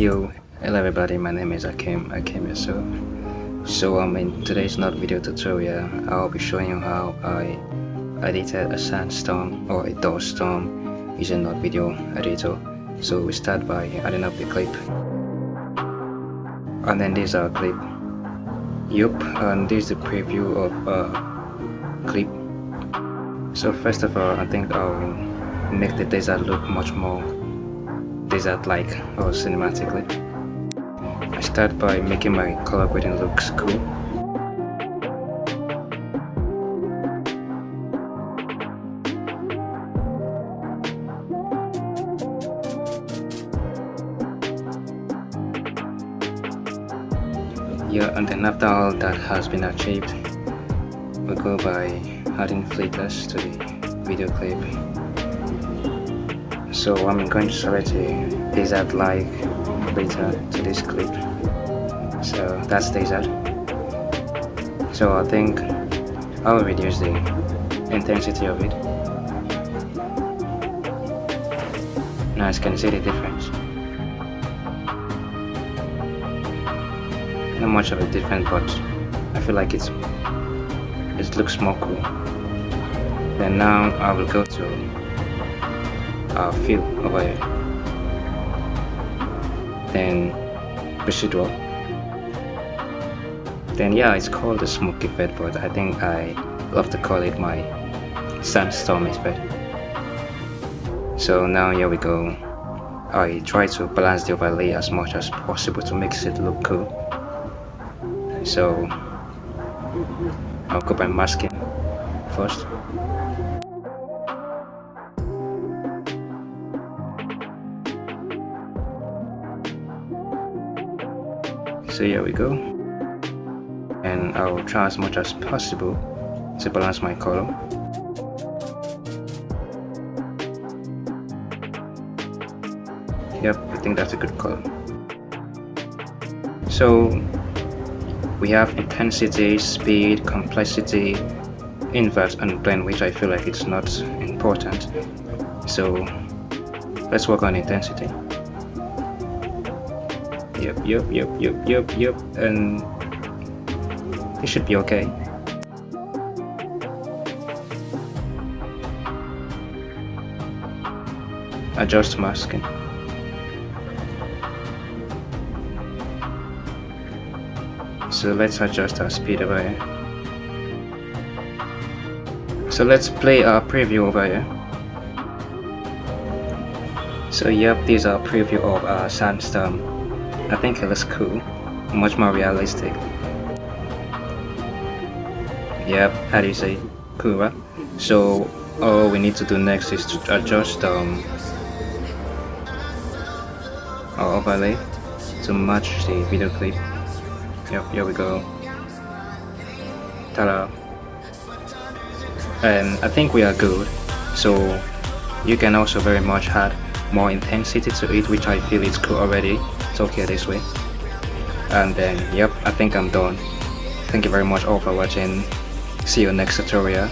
Yo, hello everybody, my name is Akim Yusuf. So in today's Nodevideo tutorial, I'll be showing you how I edited a sandstorm or a duststorm using Nodevideo editor. So we start by adding up the clip, and then this is our clip. Yup, and this is the preview of clip. So first of all, I think I'll make the desert look much more desert-like or cinematically. I start by making my color grading looks cool. Yeah, and then after all that has been achieved, we go by adding filters to the video clip. So I'm going to select a desert-like filter to this clip. So that's desert. So I think I'll reduce the intensity of it. Now you can see the difference. Not much of a difference, but I feel like it looks more cool. Then now I will go to fill over here, then residual. Then yeah, it's called the smoke effect, but I think I love to call it my sandstorm effect. So now here we go. I try to balance the overlay as much as possible to make it look cool. So I'll go by masking first. So here we go, and I'll try as much as possible to balance my color. Yep, I think that's a good color. So we have intensity, speed, complexity, invert, and blend, which I feel like it's not important. So let's work on intensity. Yep, and it should be okay. Adjust masking. So let's adjust our speed over here. So let's play our preview over here. So yep, this is our preview of our sandstorm. I think it looks cool, much more realistic. Yep, how do you say? Cool, right? So all we need to do next is to adjust our overlay to match the video clip. Yep, here we go. Ta-da! And I think we are good. So you can also very much add more intensity to it, which I feel is cool already. It's okay this way. And then yep, I think I'm done. Thank you very much all for watching. See you next tutorial.